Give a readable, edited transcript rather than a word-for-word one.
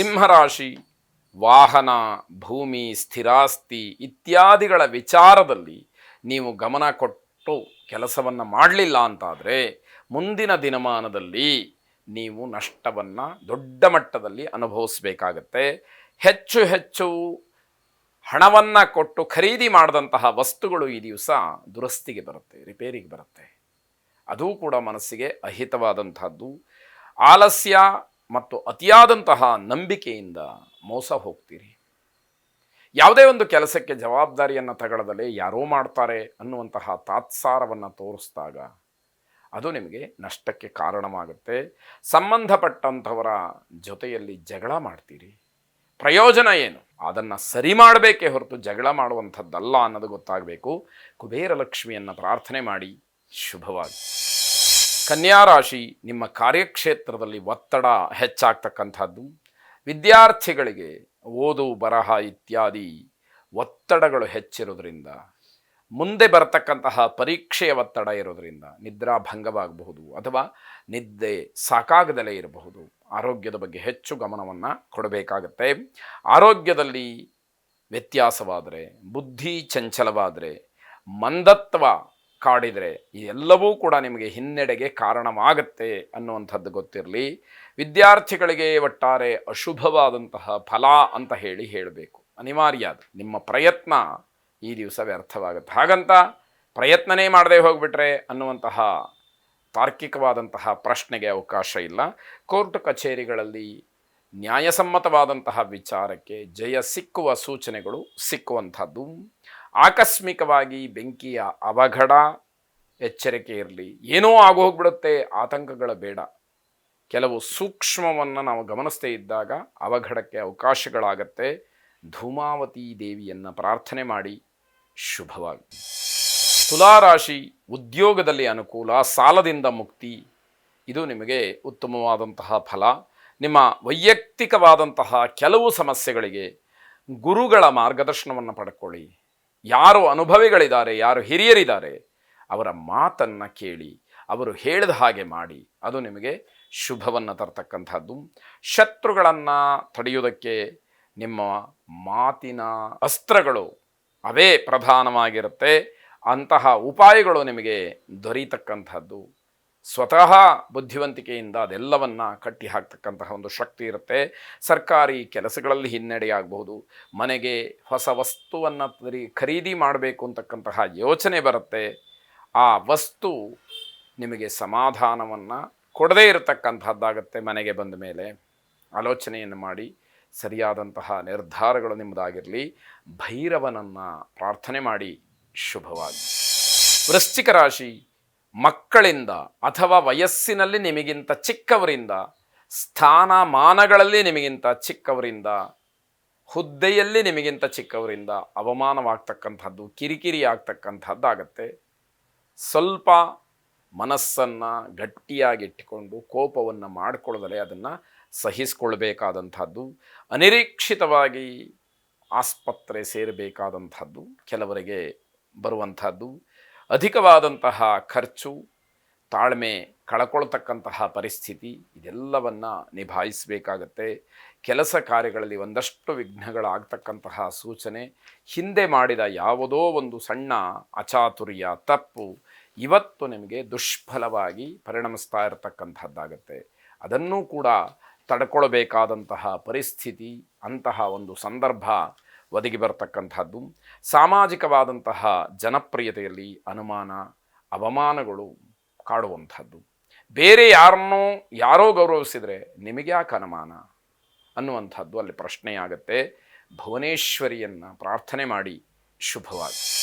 ಸಿಂಹರಾಶಿ ವಾಹನ, ಭೂಮಿ, ಸ್ಥಿರಾಸ್ತಿ ಇತ್ಯಾದಿಗಳ ವಿಚಾರದಲ್ಲಿ ನೀವು ಗಮನ ಕೊಟ್ಟು ಕೆಲಸವನ್ನು ಮಾಡಲಿಲ್ಲ ಅಂತಾದರೆ ಮುಂದಿನ ದಿನಮಾನದಲ್ಲಿ ನೀವು ನಷ್ಟವನ್ನು ದೊಡ್ಡ ಮಟ್ಟದಲ್ಲಿ ಅನುಭವಿಸಬೇಕಾಗತ್ತೆ. ಹೆಚ್ಚು ಹೆಚ್ಚು ಹಣವನ್ನು ಕೊಟ್ಟು ಖರೀದಿ ಮಾಡಿದಂತಹ ವಸ್ತುಗಳು ಈ ದಿವಸ ದುರಸ್ತಿಗೆ ಬರುತ್ತೆ, ರಿಪೇರಿಗೆ ಬರುತ್ತೆ. ಅದೂ ಕೂಡ ಮನಸ್ಸಿಗೆ ಅಹಿತವಾದಂತಹದ್ದು. ಆಲಸ್ಯ ಮತ್ತು ಅತಿಯಾದಂತಹ ನಂಬಿಕೆಯಿಂದ ಮೋಸ ಹೋಗ್ತೀರಿ. ಯಾವುದೇ ಒಂದು ಕೆಲಸಕ್ಕೆ ಜವಾಬ್ದಾರಿಯನ್ನು ತಗೊಳ್ಳದಲೇ ಯಾರೋ ಮಾಡ್ತಾರೆ ಅನ್ನುವಂತಹ ತಾತ್ಸಾರವನ್ನು ತೋರಿಸಿದಾಗ ಅದು ನಿಮಗೆ ನಷ್ಟಕ್ಕೆ ಕಾರಣವಾಗುತ್ತೆ. ಸಂಬಂಧಪಟ್ಟಂಥವರ ಜೊತೆಯಲ್ಲಿ ಜಗಳ ಮಾಡ್ತೀರಿ. ಪ್ರಯೋಜನ ಏನು? ಅದನ್ನು ಸರಿ ಮಾಡಬೇಕೇ ಹೊರತು ಜಗಳ ಮಾಡುವಂಥದ್ದಲ್ಲ ಅನ್ನೋದು ಗೊತ್ತಾಗಬೇಕು. ಕುಬೇರ ಲಕ್ಷ್ಮಿಯನ್ನು ಪ್ರಾರ್ಥನೆ ಮಾಡಿ. ಶುಭವಾಗಿ. ಕನ್ಯಾ ರಾಶಿ, ನಿಮ್ಮ ಕಾರ್ಯಕ್ಷೇತ್ರದಲ್ಲಿ ಒತ್ತಡ ಹೆಚ್ಚಾಗ್ತಕ್ಕಂಥದ್ದು. ವಿದ್ಯಾರ್ಥಿಗಳಿಗೆ ಓದು ಬರಹ ಇತ್ಯಾದಿ ಒತ್ತಡಗಳು ಹೆಚ್ಚಿರೋದ್ರಿಂದ, ಮುಂದೆ ಬರತಕ್ಕಂತಹ ಪರೀಕ್ಷೆಯ ಒತ್ತಡ ಇರೋದರಿಂದ ನಿದ್ರಾಭಂಗವಾಗಬಹುದು ಅಥವಾ ನಿದ್ದೆ ಸಾಕಾಗದಲೇ ಇರಬಹುದು. ಆರೋಗ್ಯದ ಬಗ್ಗೆ ಹೆಚ್ಚು ಗಮನವನ್ನು ಕೊಡಬೇಕಾಗತ್ತೆ. ಆರೋಗ್ಯದಲ್ಲಿ ವ್ಯತ್ಯಾಸವಾದರೆ, ಬುದ್ಧಿ ಚಂಚಲವಾದರೆ, ಮಂದತ್ವ ಕಾಡಿದರೆ ಎಲ್ಲವೂ ಕೂಡ ನಿಮಗೆ ಹಿನ್ನಡೆಗೆ ಕಾರಣವಾಗತ್ತೆ ಅನ್ನುವಂಥದ್ದು ಗೊತ್ತಿರಲಿ. ವಿದ್ಯಾರ್ಥಿಗಳಿಗೆ ಒಟ್ಟಾರೆ ಅಶುಭವಾದಂತಹ ಫಲ ಅಂತ ಹೇಳಬೇಕು. ಅನಿವಾರ್ಯ. ಅದು ನಿಮ್ಮ ಪ್ರಯತ್ನ ಈ ದಿವಸ ವ್ಯರ್ಥವಾಗುತ್ತೆ. ಹಾಗಂತ ಪ್ರಯತ್ನನೇ ಮಾಡದೆ ಹೋಗ್ಬಿಟ್ರೆ ಅನ್ನುವಂತಹ ತಾರ್ಕಿಕವಾದಂತಹ ಪ್ರಶ್ನೆಗೆ ಅವಕಾಶ ಇಲ್ಲ. ಕೋರ್ಟ್ ಕಚೇರಿಗಳಲ್ಲಿ ನ್ಯಾಯಸಮ್ಮತವಾದಂತಹ ವಿಚಾರಕ್ಕೆ ಜಯ ಸಿಕ್ಕುವ ಸೂಚನೆಗಳು ಸಿಕ್ಕುವಂಥದ್ದು. ಆಕಸ್ಮಿಕವಾಗಿ ಬೆಂಕಿಯ ಅವಘಡ, ಎಚ್ಚರಿಕೆ ಇರಲಿ. ಏನೋ ಆಗೋಗ್ಬಿಡುತ್ತೆ, ಆತಂಕಗಳ ಬೇಡ. ಕೆಲವು ಸೂಕ್ಷ್ಮವನ್ನು ನಾವು ಗಮನಿಸದೇ ಇದ್ದಾಗ ಅವಘಡಕ್ಕೆ ಅವಕಾಶಗಳಾಗತ್ತೆ. ಧೂಮಾವತಿ ದೇವಿಯನ್ನು ಪ್ರಾರ್ಥನೆ ಮಾಡಿ. ಶುಭವಾಗಿ. ತುಲಾರಾಶಿ, ಉದ್ಯೋಗದಲ್ಲಿ ಅನುಕೂಲ, ಸಾಲದಿಂದ ಮುಕ್ತಿ. ಇದು ನಿಮಗೆ ಉತ್ತಮವಾದಂತಹ ಫಲ. ನಿಮ್ಮ ವೈಯಕ್ತಿಕವಾದಂತಹ ಕೆಲವು ಸಮಸ್ಯೆಗಳಿಗೆ ಗುರುಗಳ ಮಾರ್ಗದರ್ಶನವನ್ನು ಪಡ್ಕೊಳ್ಳಿ. ಯಾರು ಅನುಭವಿಗಳಿದ್ದಾರೆ, ಯಾರು ಹಿರಿಯರಿದ್ದಾರೆ, ಅವರ ಮಾತನ್ನು ಕೇಳಿ ಅವರು ಹೇಳಿದ ಹಾಗೆ ಮಾಡಿ. ಅದು ನಿಮಗೆ ಶುಭವನ್ನು ತರ್ತಕ್ಕಂಥದ್ದು. ಶತ್ರುಗಳನ್ನು ತಡೆಯುವುದಕ್ಕೆ ನಿಮ್ಮ ಮಾತಿನ ಅಸ್ತ್ರಗಳು ಅವೇ ಪ್ರಧಾನವಾಗಿರುತ್ತೆ. ಅಂತಹ ಉಪಾಯಗಳು ನಿಮಗೆ ದೊರೀತಕ್ಕಂಥದ್ದು. ಸ್ವತಃ ಬುದ್ಧಿವಂತಿಕೆಯಿಂದ ಅದೆಲ್ಲವನ್ನು ಕಟ್ಟಿ ಹಾಕ್ತಕ್ಕಂತಹ ಒಂದು ಶಕ್ತಿ ಇರುತ್ತೆ. ಸರ್ಕಾರಿ ಕೆಲಸಗಳಲ್ಲಿ ಹಿನ್ನಡೆಯಾಗಬಹುದು. ಮನೆಗೆ ಹೊಸ ವಸ್ತುವನ್ನು ಖರೀದಿ ಮಾಡಬೇಕು ಅಂತಕ್ಕಂತಹ ಯೋಚನೆ ಬರುತ್ತೆ. ಆ ವಸ್ತು ನಿಮಗೆ ಸಮಾಧಾನವನ್ನು ಕೊಡದೇ ಇರತಕ್ಕಂಥದ್ದಾಗತ್ತೆ. ಮನೆಗೆ ಬಂದ ಮೇಲೆ ಆಲೋಚನೆಯನ್ನು ಮಾಡಿ ಸರಿಯಾದಂತಹ ನಿರ್ಧಾರಗಳು ನಿಮ್ಮದಾಗಿರಲಿ. ಭೈರವನನ್ನು ಪ್ರಾರ್ಥನೆ ಮಾಡಿ. ಶುಭವಾಗಿ. ವೃಶ್ಚಿಕ ರಾಶಿ, ಮಕ್ಕಳಿಂದ ಅಥವಾ ವಯಸ್ಸಿನಲ್ಲಿ ನಿಮಗಿಂತ ಚಿಕ್ಕವರಿಂದ, ಸ್ಥಾನಮಾನಗಳಲ್ಲಿ ನಿಮಗಿಂತ ಚಿಕ್ಕವರಿಂದ, ಹುದ್ದೆಯಲ್ಲಿ ನಿಮಗಿಂತ ಚಿಕ್ಕವರಿಂದ ಅವಮಾನವಾಗ್ತಕ್ಕಂಥದ್ದು, ಕಿರಿಕಿರಿ ಆಗ್ತಕ್ಕಂಥದ್ದಾಗತ್ತೆ. ಸ್ವಲ್ಪ ಮನಸ್ಸನ್ನು ಗಟ್ಟಿಯಾಗಿಟ್ಟುಕೊಂಡು ಕೋಪವನ್ನು ಮಾಡಿಕೊಳ್ಳದಲೇ ಅದನ್ನು ಸಹಿಸಿಕೊಳ್ಬೇಕಾದಂಥದ್ದು. ಅನಿರೀಕ್ಷಿತವಾಗಿ ಆಸ್ಪತ್ರೆ ಸೇರಬೇಕಾದಂಥದ್ದು ಕೆಲವರಿಗೆ ಬರುವಂಥದ್ದು. ಅಧಿಕವಾದಂತಹ ಖರ್ಚು, ತಾಳ್ಮೆ ಕಳ್ಕೊಳ್ತಕ್ಕಂತಹ ಪರಿಸ್ಥಿತಿ, ಇದೆಲ್ಲವನ್ನು ನಿಭಾಯಿಸಬೇಕಾಗತ್ತೆ. ಕೆಲಸ ಕಾರ್ಯಗಳಲ್ಲಿ ಒಂದಷ್ಟು ವಿಘ್ನಗಳಾಗ್ತಕ್ಕಂತಹ ಸೂಚನೆ. ಹಿಂದೆ ಮಾಡಿದ ಯಾವುದೋ ಒಂದು ಸಣ್ಣ ಅಚಾತುರ್ಯ, ತಪ್ಪು ಇವತ್ತು ನಿಮಗೆ ದುಷ್ಫಲವಾಗಿ ಪರಿಣಮಿಸ್ತಾ ಇರತಕ್ಕಂಥದ್ದಾಗತ್ತೆ. ಅದನ್ನೂ ಕೂಡ ತಡ್ಕೊಳ್ಬೇಕಾದಂತಹ ಪರಿಸ್ಥಿತಿ, ಅಂತಹ ಒಂದು ಸಂದರ್ಭ ಒದಗಿ ಬರತಕ್ಕಂಥದ್ದು. ಸಾಮಾಜಿಕವಾದಂತಹ ಜನಪ್ರಿಯತೆಯಲ್ಲಿ ಅನುಮಾನ, ಅವಮಾನಗಳು ಕಾಡುವಂಥದ್ದು. ಬೇರೆ ಯಾರೋ ಗೌರವಿಸಿದರೆ ನಿಮಗೆ ಯಾಕೆ ಅನುಮಾನ ಅನ್ನುವಂಥದ್ದು ಅಲ್ಲಿ ಪ್ರಶ್ನೆಯಾಗತ್ತೆ. ಭುವನೇಶ್ವರಿಯನ್ನು ಪ್ರಾರ್ಥನೆ ಮಾಡಿ. ಶುಭವಾಗಿ.